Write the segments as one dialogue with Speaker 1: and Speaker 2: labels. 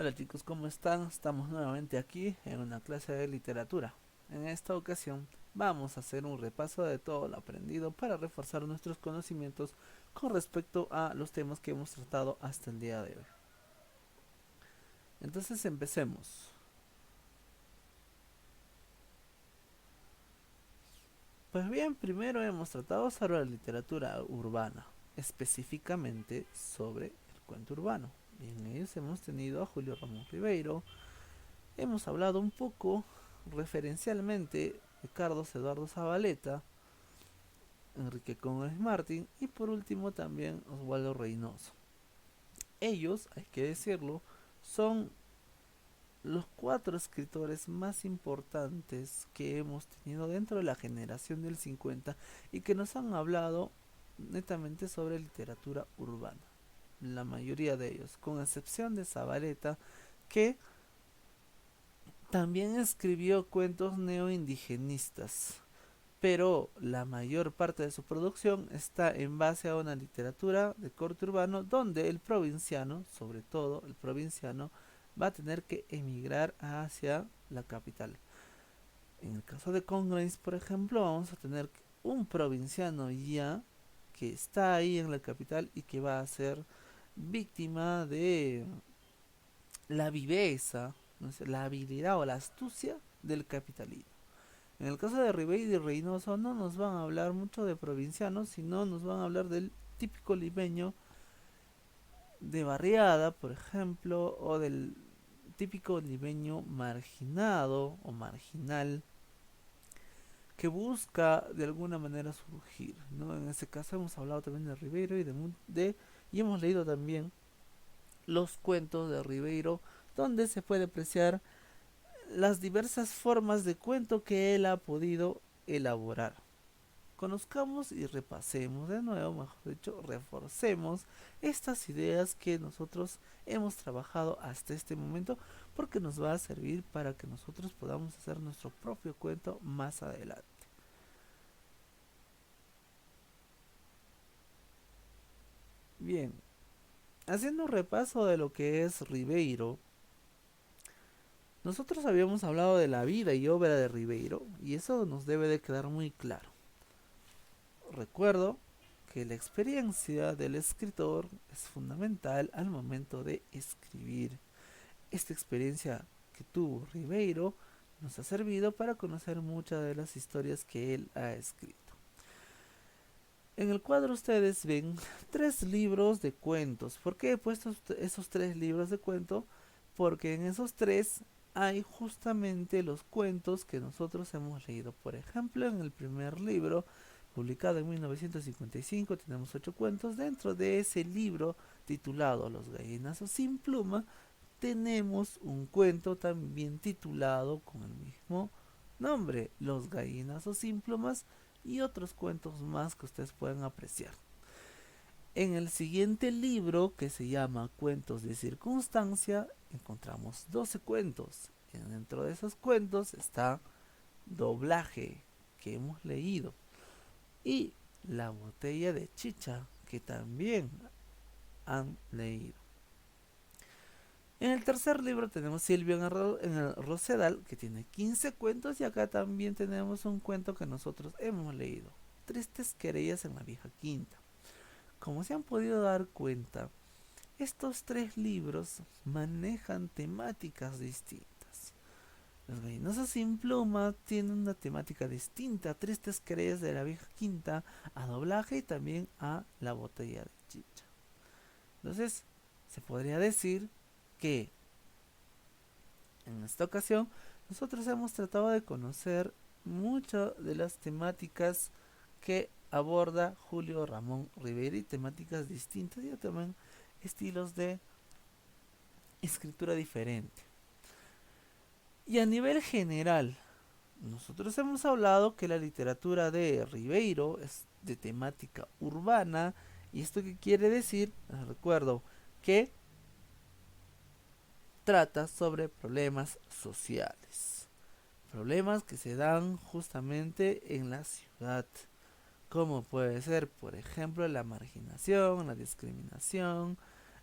Speaker 1: Hola chicos, ¿cómo están? Estamos nuevamente aquí en una clase de literatura. En esta ocasión vamos a hacer un repaso de todo lo aprendido para reforzar nuestros conocimientos con respecto a los temas que hemos tratado hasta el día de hoy. Entonces empecemos. Pues bien, primero hemos tratado sobre la literatura urbana, específicamente sobre el cuento urbano. Y en ellos hemos tenido a Julio Ramón Ribeiro. Hemos hablado un poco referencialmente de Carlos Eduardo Zabaleta, Enrique Conés Martin y por último también Osvaldo Reynoso. Ellos, hay que decirlo, son los cuatro escritores más importantes que hemos tenido dentro de la generación del 50 y que nos han hablado netamente sobre literatura urbana. La mayoría de ellos, con excepción de Zabaleta, que también escribió cuentos neoindigenistas, pero la mayor parte de su producción está en base a una literatura de corte urbano donde el provinciano, sobre todo el provinciano, va a tener que emigrar hacia la capital. En el caso de Congrace, por ejemplo, vamos a tener un provinciano ya que está ahí en la capital y que va a ser víctima de la viveza, no sé, la habilidad o la astucia del capitalismo. En el caso de Ribeiro y Reynoso no nos van a hablar mucho de provincianos, sino nos van a hablar del típico limeño de barriada, por ejemplo, o del típico limeño marginado o marginal que busca de alguna manera surgir, ¿no? En este caso hemos hablado también de Ribeiro y hemos leído también los cuentos de Ribeiro, donde se puede apreciar las diversas formas de cuento que él ha podido elaborar. Conozcamos y repasemos de nuevo, mejor dicho, reforcemos estas ideas que nosotros hemos trabajado hasta este momento porque nos va a servir para que nosotros podamos hacer nuestro propio cuento más adelante. Bien, haciendo un repaso de lo que es Ribeiro, nosotros habíamos hablado de la vida y obra de Ribeiro y eso nos debe de quedar muy claro. Recuerdo que la experiencia del escritor es fundamental al momento de escribir. Esta experiencia que tuvo Ribeiro nos ha servido para conocer muchas de las historias que él ha escrito. En el cuadro ustedes ven tres libros de cuentos. ¿Por qué he puesto esos tres libros de cuento? Porque en esos tres hay justamente los cuentos que nosotros hemos leído. Por ejemplo, en el primer libro, publicado en 1955, tenemos 8 cuentos. Dentro de ese libro titulado Los gallinazos sin pluma, tenemos un cuento también titulado con el mismo nombre, Los gallinazos sin plumas, y otros cuentos más que ustedes pueden apreciar. En el siguiente libro, que se llama Cuentos de Circunstancia, encontramos 12 cuentos. Y dentro de esos cuentos está Doblaje, que hemos leído, y La botella de chicha, que también han leído. En el tercer libro tenemos Silvio en el Rosedal, que tiene 15 cuentos, y acá también tenemos un cuento que nosotros hemos leído, Tristes querellas en la vieja quinta. Como se han podido dar cuenta, estos tres libros manejan temáticas distintas. Los gallinosos sin pluma tienen una temática distinta, Tristes querellas de la vieja quinta, a Doblaje y también a La botella de chicha. Entonces, se podría decir que en esta ocasión, nosotros hemos tratado de conocer muchas de las temáticas que aborda Julio Ramón Rivera y temáticas distintas y también estilos de escritura diferente. Y a nivel general, nosotros hemos hablado que la literatura de Ribeiro es de temática urbana. ¿Y esto qué quiere decir? Les recuerdo que trata sobre problemas sociales. Problemas que se dan justamente en la ciudad, como puede ser, por ejemplo, la marginación, la discriminación,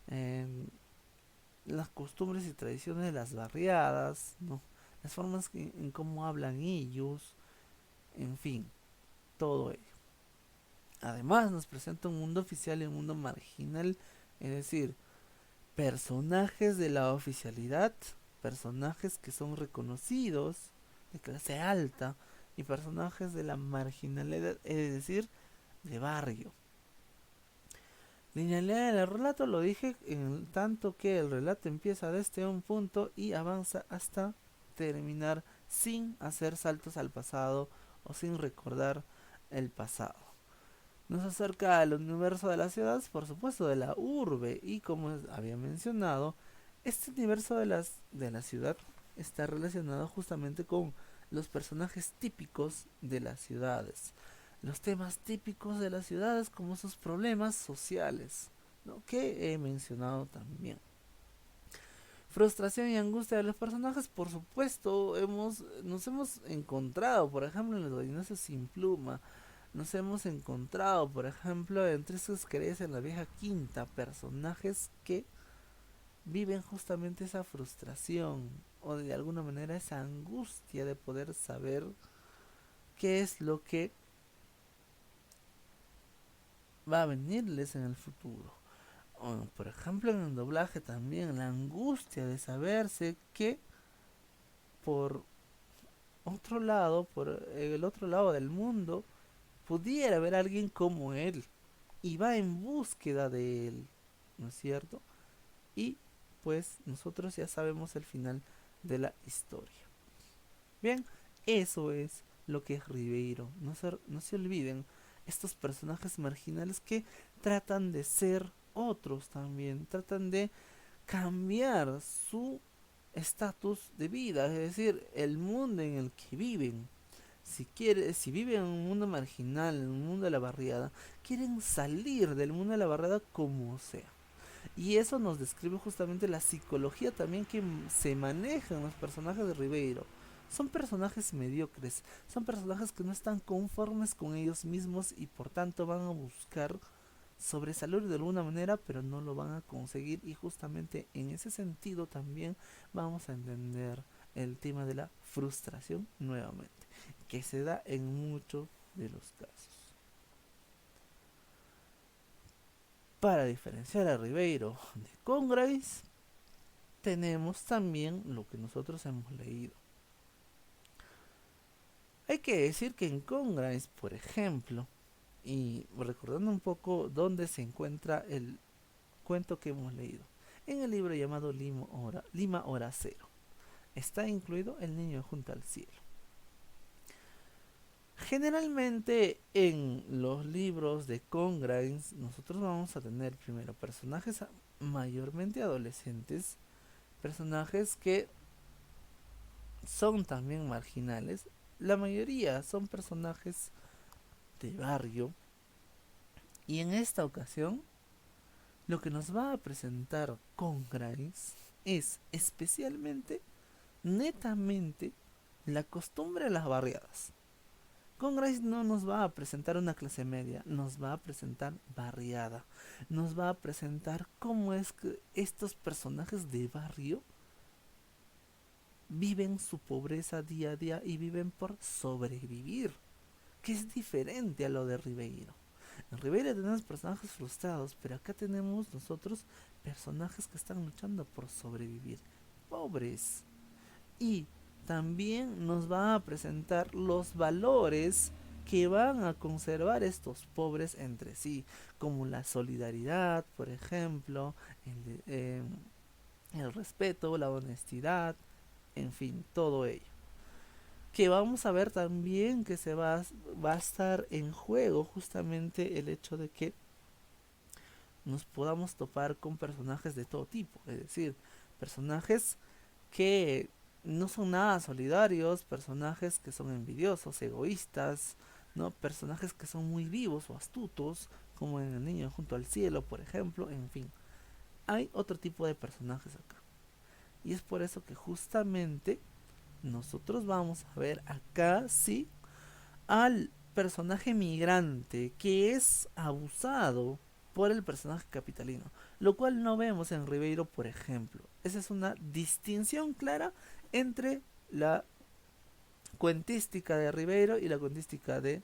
Speaker 1: eh, las costumbres y tradiciones de las barriadas, ¿no? Las formas en cómo hablan ellos, en fin, todo ello. Además nos presenta un mundo oficial y un mundo marginal, es decir, personajes de la oficialidad, personajes que son reconocidos, de clase alta, y personajes de la marginalidad, es decir, de barrio. Linealidad del relato lo dije en tanto que el relato empieza desde un punto y avanza hasta terminar sin hacer saltos al pasado o sin recordar el pasado. Nos acerca al universo de las ciudades, por supuesto de la urbe, y como había mencionado, este universo de la ciudad está relacionado justamente con los personajes típicos de las ciudades, los temas típicos de las ciudades como sus problemas sociales, ¿no? Que he mencionado también. Frustración y angustia de los personajes, por supuesto, nos hemos encontrado, por ejemplo, en los Godinazos sin pluma, nos hemos encontrado, por ejemplo, en Tristes Querés en la vieja quinta, personajes que viven justamente esa frustración o de alguna manera esa angustia de poder saber qué es lo que va a venirles en el futuro. O, por ejemplo, en el doblaje también la angustia de saberse que por otro lado, por el otro lado del mundo, pudiera haber alguien como él y va en búsqueda de él, ¿no es cierto? Y pues nosotros ya sabemos el final de la historia. Bien, eso es lo que es Ribeiro. No se olviden estos personajes marginales que tratan de ser otros también, tratan de cambiar su estatus de vida, es decir, el mundo en el que viven. Si viven en un mundo marginal, en un mundo de la barriada, quieren salir del mundo de la barriada como sea. Y eso nos describe justamente la psicología también que se maneja en los personajes de Ribeiro. Son personajes mediocres, son personajes que no están conformes con ellos mismos y por tanto van a buscar sobresalir de alguna manera, pero no lo van a conseguir. Y justamente en ese sentido también vamos a entender el tema de la frustración nuevamente, que se da en muchos de los casos. Para diferenciar a Ribeiro de Congrace, tenemos también lo que nosotros hemos leído. Hay que decir que en Congrace, por ejemplo, y recordando un poco dónde se encuentra el cuento que hemos leído, en el libro llamado Lima Hora Cero, está incluido El niño junto al cielo. Generalmente en los libros de Congrace nosotros vamos a tener primero personajes mayormente adolescentes, personajes que son también marginales. La mayoría son personajes de barrio. Y en esta ocasión, lo que nos va a presentar Congrace es especialmente, netamente, la costumbre de las barriadas. Congrace no nos va a presentar una clase media, nos va a presentar barriada. Nos va a presentar cómo es que estos personajes de barrio viven su pobreza día a día y viven por sobrevivir, que es diferente a lo de Ribeiro. En Ribeiro tenemos personajes frustrados, pero acá tenemos nosotros personajes que están luchando por sobrevivir, pobres. Y también nos va a presentar los valores que van a conservar estos pobres entre sí, como la solidaridad, por ejemplo, el respeto, la honestidad, en fin, todo ello. Que vamos a ver también que va a estar en juego justamente el hecho de que nos podamos topar con personajes de todo tipo, es decir, personajes que no son nada solidarios, personajes que son envidiosos, egoístas, ¿no? Personajes que son muy vivos o astutos, como en El niño junto al cielo, por ejemplo, en fin. Hay otro tipo de personajes acá. Y es por eso que justamente nosotros vamos a ver acá, sí, al personaje migrante que es abusado, por el personaje capitalino, lo cual no vemos en Ribeiro, por ejemplo. Esa es una distinción clara entre la cuentística de Ribeiro y la cuentística de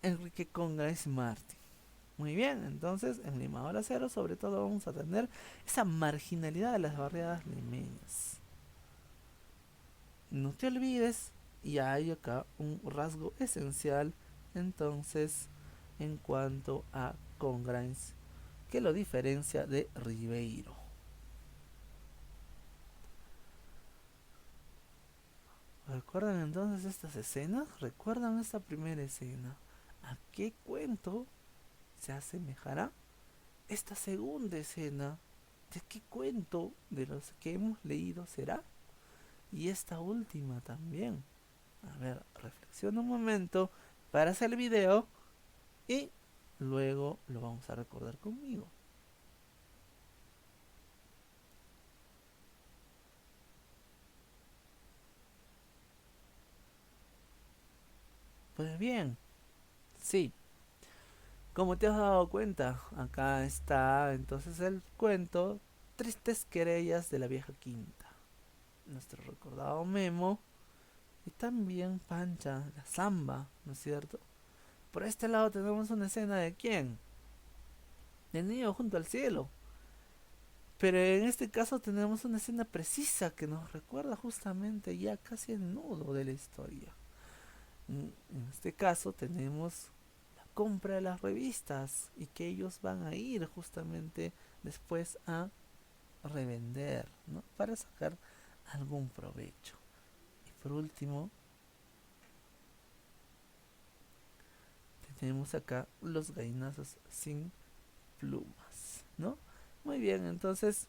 Speaker 1: Enrique Congáis Martí. Muy bien, entonces en Limador Acero sobre todo vamos a tener esa marginalidad de las barriadas limeñas. No te olvides, y hay acá un rasgo esencial entonces en cuanto a Congrains que lo diferencia de Ribeiro. ¿Recuerdan entonces estas escenas? ¿Recuerdan esta primera escena? ¿A qué cuento se asemejará esta segunda escena? ¿De qué cuento de los que hemos leído será? Y esta última también. A ver, reflexiona un momento, para hacer el video y luego lo vamos a recordar conmigo. Pues bien, sí, como te has dado cuenta, acá está entonces el cuento Tristes querellas de la vieja quinta. Nuestro recordado Memo y también Pancha, la zamba, ¿no es cierto? Por este lado tenemos una escena de quién? Del niño junto al cielo. Pero en este caso tenemos una escena precisa que nos recuerda justamente ya casi el nudo de la historia. En este caso tenemos la compra de las revistas y que ellos van a ir justamente después a revender, ¿no? Para sacar algún provecho. Y por último, tenemos acá los gallinazos sin plumas, ¿no? Muy bien, entonces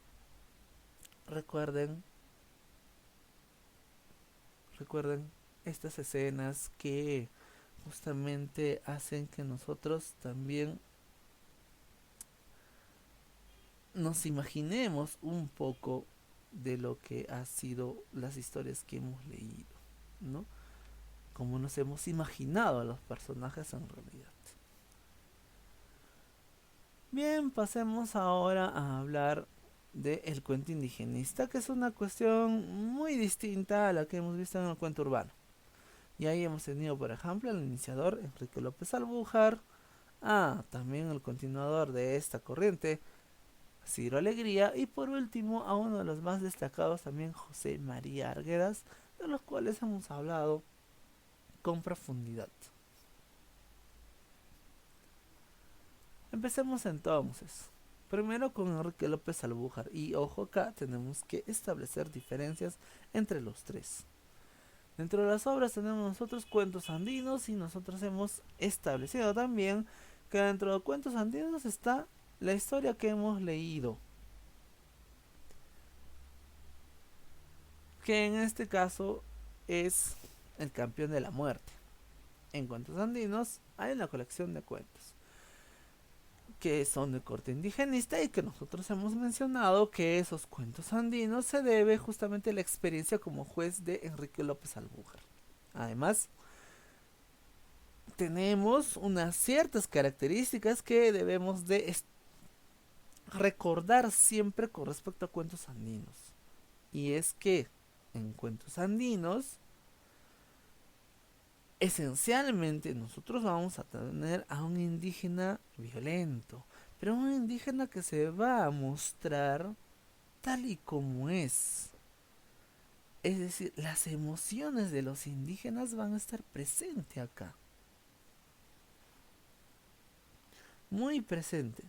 Speaker 1: recuerden, recuerden estas escenas que justamente hacen que nosotros también nos imaginemos un poco de lo que ha sido las historias que hemos leído, ¿no? Como nos hemos imaginado a los personajes en realidad. Bien, pasemos ahora a hablar de el cuento indigenista, que es una cuestión muy distinta a la que hemos visto en el cuento urbano. Y ahí hemos tenido, por ejemplo, el iniciador Enrique López Albújar, también el continuador de esta corriente, Ciro Alegría, y por último a uno de los más destacados también, José María Arguedas, de los cuales hemos hablado con profundidad. Empecemos entonces. Primero con Enrique López Albújar, y ojo acá, tenemos que establecer diferencias entre los tres. Dentro de las obras tenemos nosotros cuentos andinos y nosotros hemos establecido también que dentro de cuentos andinos está la historia que hemos leído, que en este caso es El campeón de la muerte. En cuentos andinos hay una colección de cuentos que son de corte indigenista y que nosotros hemos mencionado que esos cuentos andinos se debe justamente a la experiencia como juez de Enrique López Albújar. Además, tenemos unas ciertas características que debemos de recordar siempre con respecto a cuentos andinos. Y es que en cuentos andinos, esencialmente nosotros vamos a tener a un indígena violento, pero un indígena que se va a mostrar tal y como es. Es decir, las emociones de los indígenas van a estar presentes acá. Muy presente.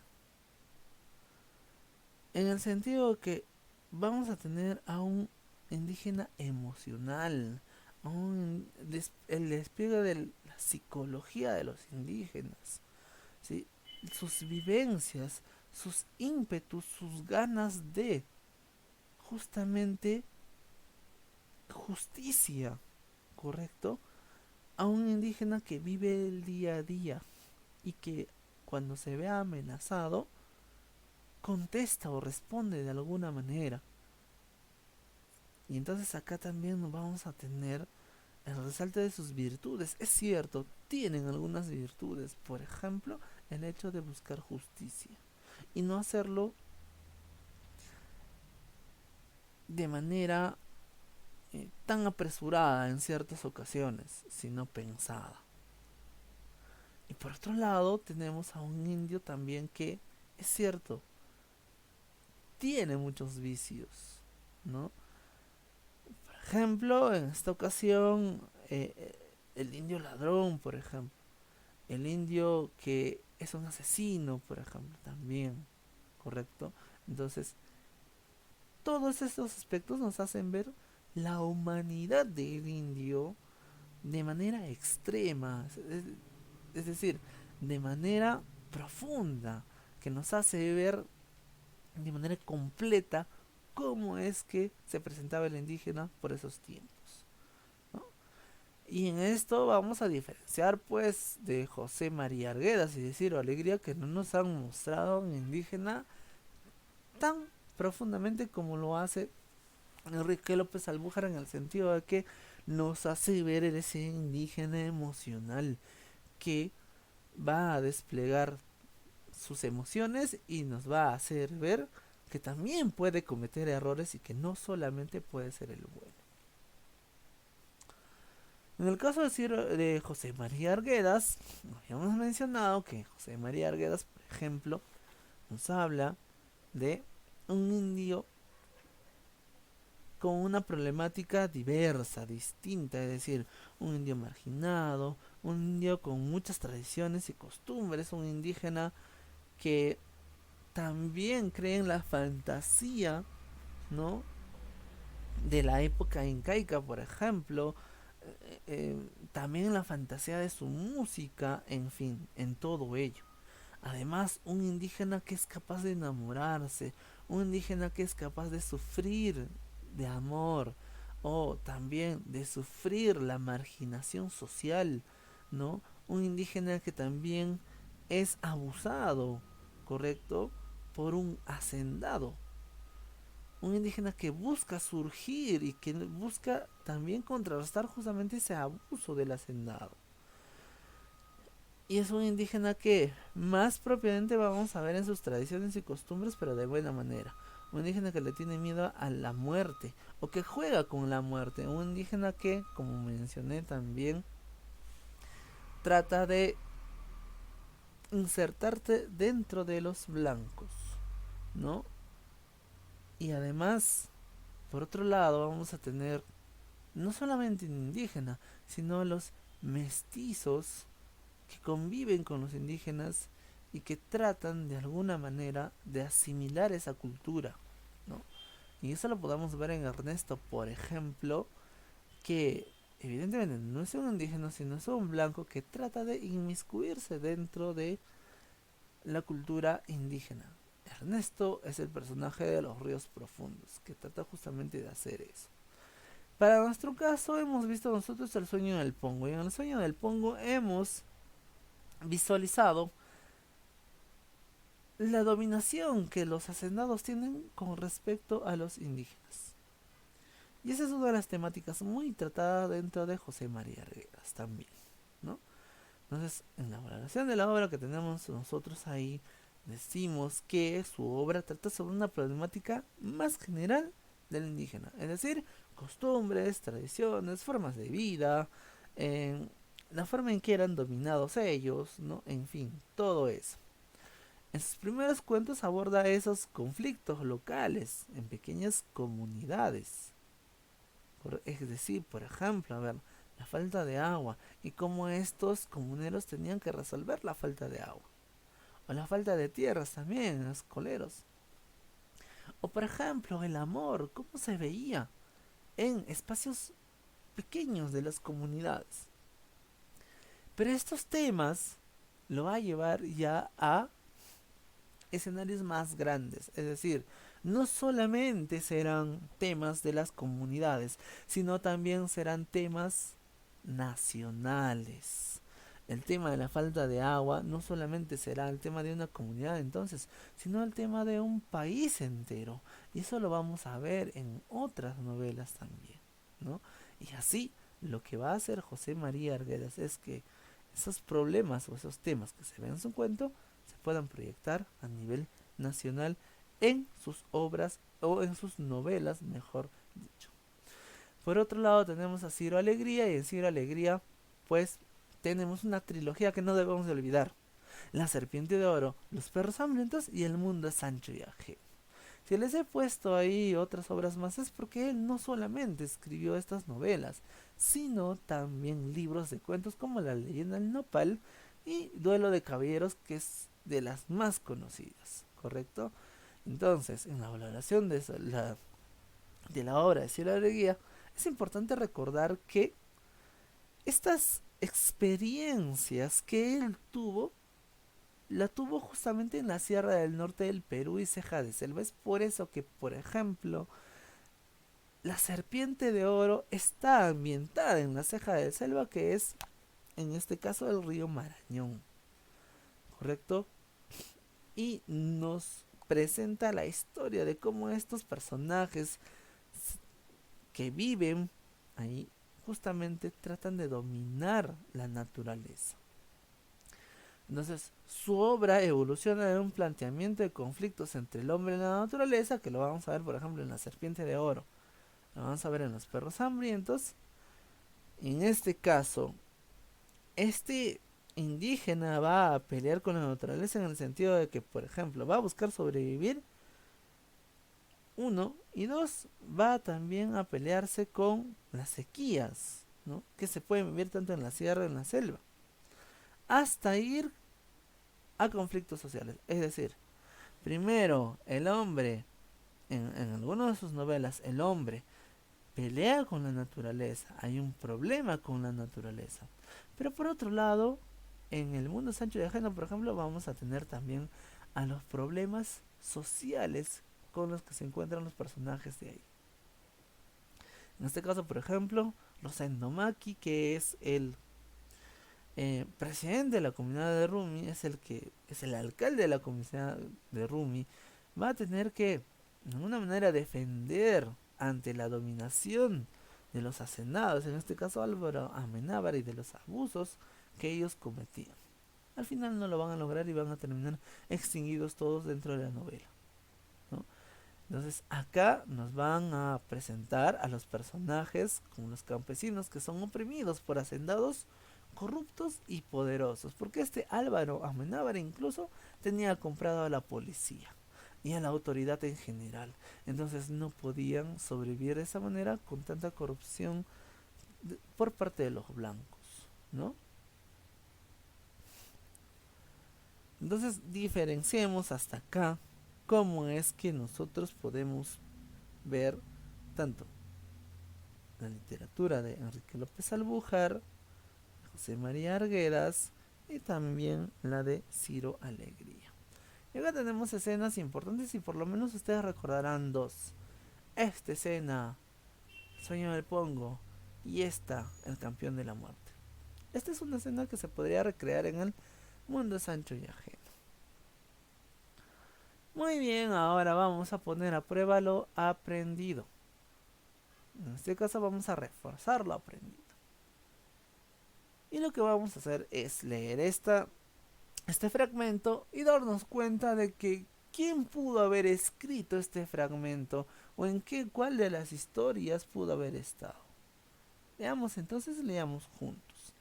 Speaker 1: En el sentido que vamos a tener a un indígena emocional, a el despliegue de la psicología de los indígenas, ¿sí? Sus vivencias, sus ímpetus, sus ganas de justamente justicia, ¿correcto? A un indígena que vive el día a día y que cuando se ve amenazado contesta o responde de alguna manera. Y entonces acá también vamos a tener el resalte de sus virtudes. Es cierto, tienen algunas virtudes. Por ejemplo, el hecho de buscar justicia y no hacerlo de manera tan apresurada en ciertas ocasiones, sino pensada. Y por otro lado tenemos a un indio también que, es cierto, tiene muchos vicios, ¿no? Por ejemplo, en esta ocasión, el indio ladrón, por ejemplo, el indio que es un asesino, por ejemplo, también, ¿correcto? Entonces, todos estos aspectos nos hacen ver la humanidad del indio de manera extrema, es decir, de manera profunda, que nos hace ver de manera completa cómo es que se presentaba el indígena por esos tiempos, ¿no? Y en esto vamos a diferenciar pues de José María Arguedas y decir Alegría que no nos han mostrado un indígena tan profundamente como lo hace Enrique López Albújar, en el sentido de que nos hace ver ese indígena emocional que va a desplegar sus emociones y nos va a hacer ver que también puede cometer errores y que no solamente puede ser el bueno. En el caso de José María Arguedas, habíamos mencionado que José María Arguedas, por ejemplo, nos habla de un indio con una problemática diversa, distinta, es decir, un indio marginado, un indio con muchas tradiciones y costumbres, un indígena que también cree en la fantasía, ¿no? De la época incaica, por ejemplo, también la fantasía de su música, en fin, en todo ello. Además, un indígena que es capaz de enamorarse, un indígena que es capaz de sufrir de amor o también de sufrir la marginación social, ¿no? Un indígena que también es abusado, ¿correcto? Por un hacendado. Un indígena que busca surgir y que busca también contrarrestar justamente ese abuso del hacendado. Y es un indígena que más propiamente vamos a ver en sus tradiciones y costumbres, pero de buena manera. Un indígena que le tiene miedo a la muerte o que juega con la muerte. Un indígena que, como mencioné también, trata de insertarte dentro de los blancos, ¿no? Y además, por otro lado, vamos a tener no solamente un indígena, sino los mestizos que conviven con los indígenas y que tratan de alguna manera de asimilar esa cultura, ¿no? Y eso lo podemos ver en Ernesto, por ejemplo, que evidentemente no es un indígena, sino es un blanco que trata de inmiscuirse dentro de la cultura indígena. Ernesto es el personaje de los ríos profundos, que trata justamente de hacer eso. Para nuestro caso hemos visto nosotros el sueño del Pongo, y en el sueño del Pongo hemos visualizado la dominación que los hacendados tienen con respecto a los indígenas. Y esa es una de las temáticas muy tratadas dentro de José María Arguedas también, ¿no? Entonces, en la valoración de la obra que tenemos nosotros ahí, decimos que su obra trata sobre una problemática más general del indígena, es decir, costumbres, tradiciones, formas de vida, eh, la forma en que eran dominados ellos, ¿no? En fin, todo eso. En sus primeros cuentos aborda esos conflictos locales en pequeñas comunidades. Es decir, por ejemplo, a ver, la falta de agua y cómo estos comuneros tenían que resolver la falta de agua. O la falta de tierras también en los coleros. O por ejemplo, el amor, cómo se veía en espacios pequeños de las comunidades. Pero estos temas lo va a llevar ya a escenarios más grandes, es decir, no solamente serán temas de las comunidades, sino también serán temas nacionales. El tema de la falta de agua no solamente será el tema de una comunidad entonces, sino el tema de un país entero. Y eso lo vamos a ver en otras novelas también, ¿no? Y así, lo que va a hacer José María Arguedas es que esos problemas o esos temas que se ven en su cuento se puedan proyectar a nivel nacional en sus obras o en sus novelas, mejor dicho. Por otro lado tenemos a Ciro Alegría, y en Ciro Alegría pues tenemos una trilogía que no debemos de olvidar: La Serpiente de Oro, Los Perros Hambrientos y El Mundo es Ancho y Ajeno. Si les he puesto ahí otras obras más es porque él no solamente escribió estas novelas, sino también libros de cuentos como La Leyenda del Nopal y Duelo de Caballeros, que es de las más conocidas, ¿correcto? Entonces, en la valoración de la obra de Cielo Alegría, es importante recordar que estas experiencias que él tuvo la tuvo justamente en la Sierra del Norte del Perú y Ceja de Selva. Es por eso que, por ejemplo, La Serpiente de Oro está ambientada en la Ceja de Selva, que es, en este caso, el río Marañón, ¿correcto? Y nos presenta la historia de cómo estos personajes que viven ahí justamente tratan de dominar la naturaleza. Entonces, su obra evoluciona de un planteamiento de conflictos entre el hombre y la naturaleza, que lo vamos a ver, por ejemplo, en La Serpiente de Oro, lo vamos a ver en Los Perros Hambrientos. En este caso, este indígena va a pelear con la naturaleza en el sentido de que, por ejemplo, va a buscar sobrevivir, uno, y dos, va también a pelearse con las sequías, ¿no? Que se pueden vivir tanto en la sierra como en la selva, hasta ir a conflictos sociales. Es decir, primero, el hombre, en algunas de sus novelas, el hombre pelea con la naturaleza, hay un problema con la naturaleza. Pero por otro lado, en El Mundo Sancho y Ajeno, por ejemplo, vamos a tener también a los problemas sociales con los que se encuentran los personajes de ahí. En este caso, por ejemplo, Rosendo Maki, que es el presidente de la comunidad de Rumi, es el que es el alcalde de la comunidad de Rumi, va a tener que de alguna manera defender ante la dominación de los hacenados, en este caso Álvaro Amenábar, y de los abusos que ellos cometían. Al final no lo van a lograr y van a terminar extinguidos todos dentro de la novela, ¿no? Entonces acá nos van a presentar a los personajes como los campesinos que son oprimidos por hacendados corruptos y poderosos, porque este Álvaro Amenábar incluso tenía comprado a la policía y a la autoridad en general. Entonces no podían sobrevivir de esa manera con tanta corrupción por parte de los blancos, ¿no? Entonces diferenciemos hasta acá cómo es que nosotros podemos ver tanto la literatura de Enrique López Albujar, José María Arguedas y también la de Ciro Alegría. Y acá tenemos escenas importantes y por lo menos ustedes recordarán dos. Esta escena, Sueño del Pongo, y esta, El Campeón de la Muerte. Esta es una escena que se podría recrear en El Mundo Sancho y Ajeno. Muy bien, ahora vamos a poner a prueba lo aprendido. En este caso vamos a reforzar lo aprendido. Y lo que vamos a hacer es leer este fragmento y darnos cuenta de que quién pudo haber escrito este fragmento o en cuál de las historias pudo haber estado. Leamos entonces, leamos juntos.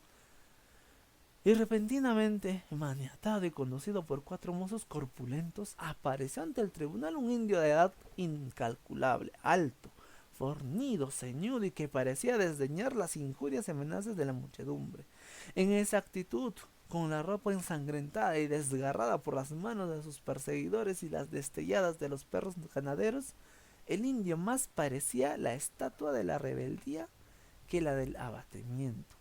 Speaker 1: Y repentinamente, maniatado y conducido por cuatro mozos corpulentos, apareció ante el tribunal un indio de edad incalculable, alto, fornido, ceñudo y que parecía desdeñar las injurias y amenazas de la muchedumbre. En esa actitud, con la ropa ensangrentada y desgarrada por las manos de sus perseguidores y las destelladas de los perros ganaderos, el indio más parecía la estatua de la rebeldía que la del abatimiento.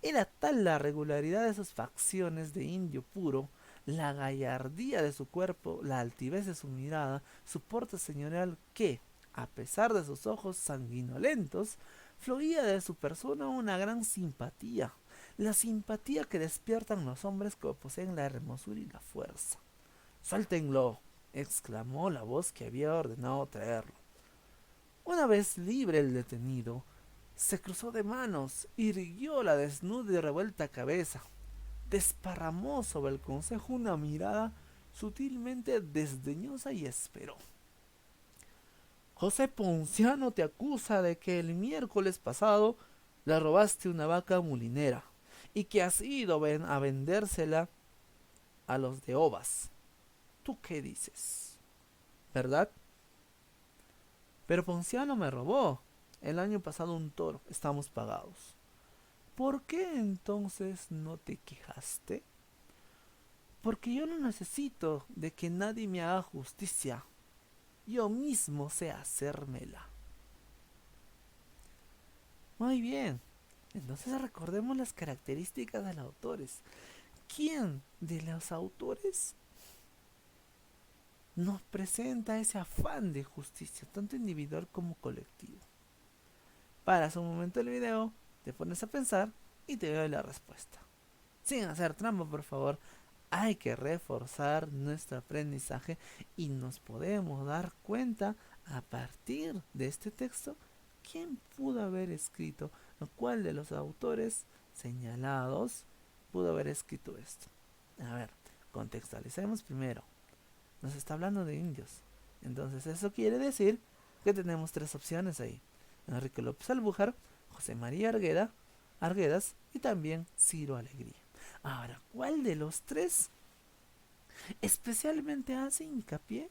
Speaker 1: Era tal la regularidad de sus facciones de indio puro, la gallardía de su cuerpo, la altivez de su mirada, su porte señorial, que, a pesar de sus ojos sanguinolentos, fluía de su persona una gran simpatía, la simpatía que despiertan los hombres que poseen la hermosura y la fuerza. —¡Suéltenlo! —exclamó la voz que había ordenado traerlo. Una vez libre el detenido, Se cruzó de manos, irguió la desnuda y revuelta cabeza, desparramó sobre el consejo una mirada sutilmente desdeñosa y esperó. José Ponciano te acusa de que el miércoles pasado le robaste una vaca mulinera y que has ido a vendérsela a los de Ovas. ¿Tú qué dices? ¿Verdad? Pero Ponciano me robó el año pasado un toro, estamos pagados. ¿Por qué entonces no te quejaste? Porque yo no necesito de que nadie me haga justicia. Yo mismo sé hacérmela. Muy bien. Entonces recordemos las características de los autores. ¿Quién de los autores nos presenta ese afán de justicia, tanto individual como colectivo? Paras un momento el video, te pones a pensar y te doy la respuesta. Sin hacer trampa, por favor. Hay que reforzar nuestro aprendizaje y nos podemos dar cuenta a partir de este texto quién pudo haber escrito, o cuál de los autores señalados pudo haber escrito esto. A ver, contextualicemos primero. Nos está hablando de indios. Entonces eso quiere decir que tenemos tres opciones ahí. Enrique López Albújar, José María Arguedas y también Ciro Alegría. Ahora, ¿cuál de los tres especialmente hace hincapié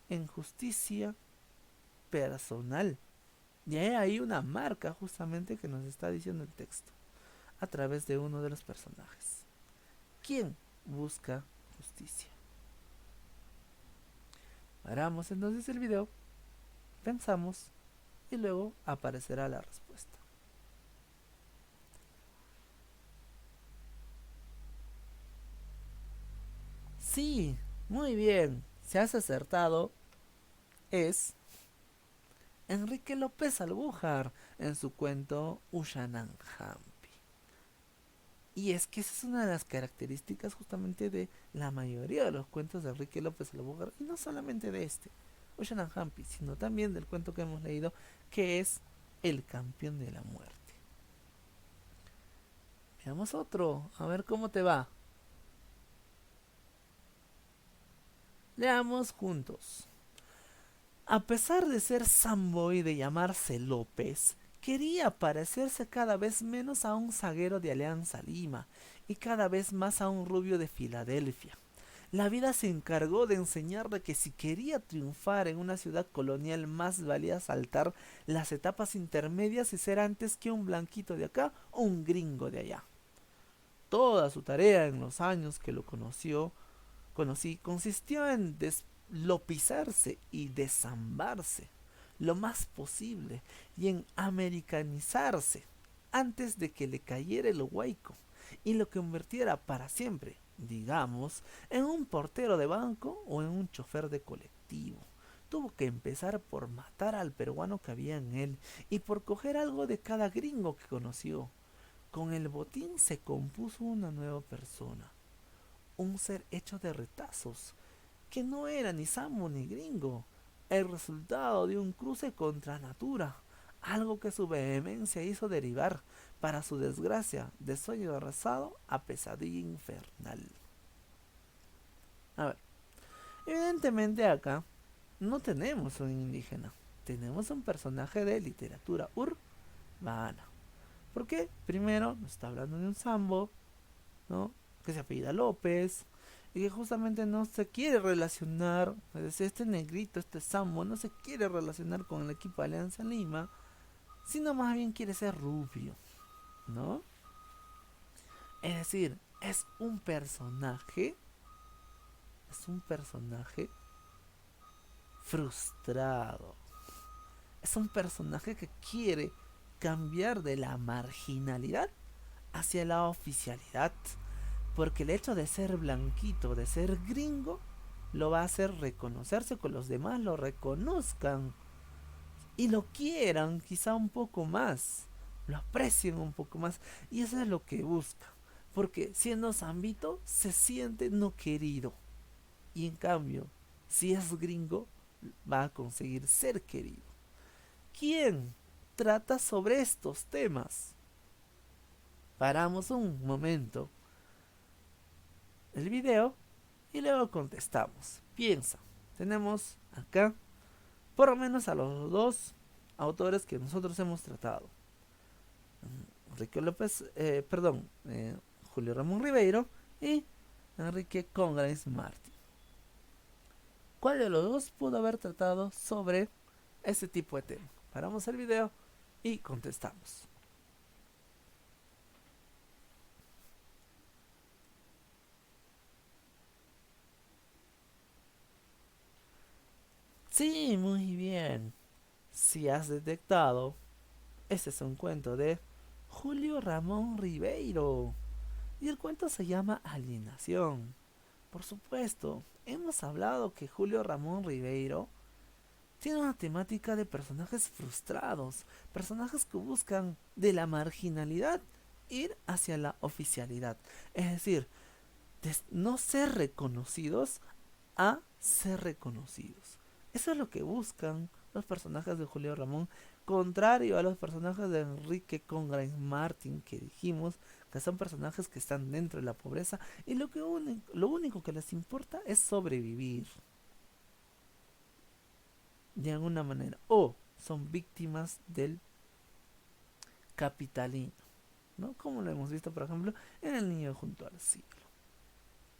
Speaker 1: en justicia personal? Y hay ahí una marca justamente que nos está diciendo el texto a través de uno de los personajes. ¿Quién busca justicia? Paramos entonces el video, pensamos y luego aparecerá la respuesta. Sí, muy bien, se has acertado. Es Enrique López Albújar en su cuento Ushananhampi. Y es que esa es una de las características justamente de la mayoría de los cuentos de Enrique López Albújar, y no solamente de este, Ushananhampi, sino también del cuento que hemos leído, que es El campeón de la muerte. Veamos otro, a ver cómo te va. Leamos juntos. A pesar de ser Sambo y de llamarse López, quería parecerse cada vez menos a un zaguero de Alianza Lima y cada vez más a un rubio de Filadelfia. La vida se encargó de enseñarle que si quería triunfar en una ciudad colonial más valía saltar las etapas intermedias y ser antes que un blanquito de acá o un gringo de allá. Toda su tarea en los años que lo conocí consistió en deslopizarse y desambarse lo más posible y en americanizarse antes de que le cayera el huaico y lo convirtiera para siempre, digamos, en un portero de banco o en un chofer de colectivo. Tuvo que empezar por matar al peruano que había en él y por coger algo de cada gringo que conoció. Con el botín se compuso una nueva persona, un ser hecho de retazos, que no era ni samo ni gringo, el resultado de un cruce contra natura, algo que su vehemencia hizo derivar, para su desgracia, de sueño arrasado a pesadilla infernal. A ver, evidentemente acá no tenemos un indígena, tenemos un personaje de literatura urbana. ¿Por qué? Primero nos está hablando de un sambo, ¿no? Que se apellida López y que justamente no se quiere relacionar, es decir, este negrito, este Sambo, no se quiere relacionar con el equipo de Alianza Lima, sino más bien quiere ser rubio, ¿no? Es decir, es un personaje frustrado, es un personaje que quiere cambiar de la marginalidad hacia la oficialidad, porque el hecho de ser blanquito, de ser gringo, lo va a hacer reconocerse, con los demás lo reconozcan y lo quieran quizá un poco más, lo aprecien un poco más, y eso es lo que busca, porque siendo zambito se siente no querido, y en cambio, si es gringo, va a conseguir ser querido. ¿Quién? trata sobre estos temas. Paramos un momento el video y luego contestamos. Piensa, tenemos acá por lo menos a los dos autores que nosotros hemos tratado. Enrique López, Julio Ramón Ribeiro y Enrique Congrains Martin. ¿Cuál de los dos pudo haber tratado sobre este tipo de tema? Paramos el video y contestamos. Sí, muy bien. Si has detectado, este es un cuento de Julio Ramón Ribeiro. Y el cuento se llama Alienación. Por supuesto, hemos hablado que Julio Ramón Ribeiro tiene una temática de personajes frustrados, personajes que buscan de la marginalidad ir hacia la oficialidad. Es decir, de no ser reconocidos a ser reconocidos. Eso es lo que buscan los personajes de Julio Ramón, contrario a los personajes de Enrique Congrains Martin, que dijimos que son personajes que están dentro de la pobreza y lo único que les importa es sobrevivir de alguna manera, o son víctimas del capitalismo, ¿no? Como lo hemos visto, por ejemplo, en El niño junto al cielo.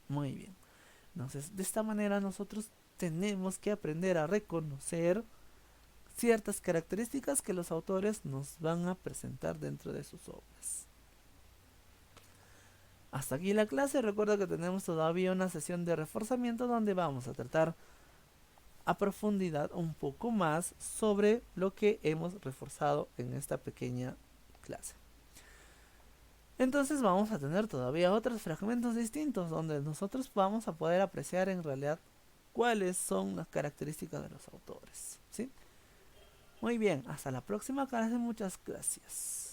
Speaker 1: Muy bien. Entonces, de esta manera nosotros tenemos que aprender a reconocer ciertas características que los autores nos van a presentar dentro de sus obras. Hasta aquí la clase. Recuerda que tenemos todavía una sesión de reforzamiento donde vamos a tratar a profundidad un poco más sobre lo que hemos reforzado en esta pequeña clase. Entonces vamos a tener todavía otros fragmentos distintos donde nosotros vamos a poder apreciar en realidad cuáles son las características de los autores, ¿sí? Muy bien, hasta la próxima clase, muchas gracias.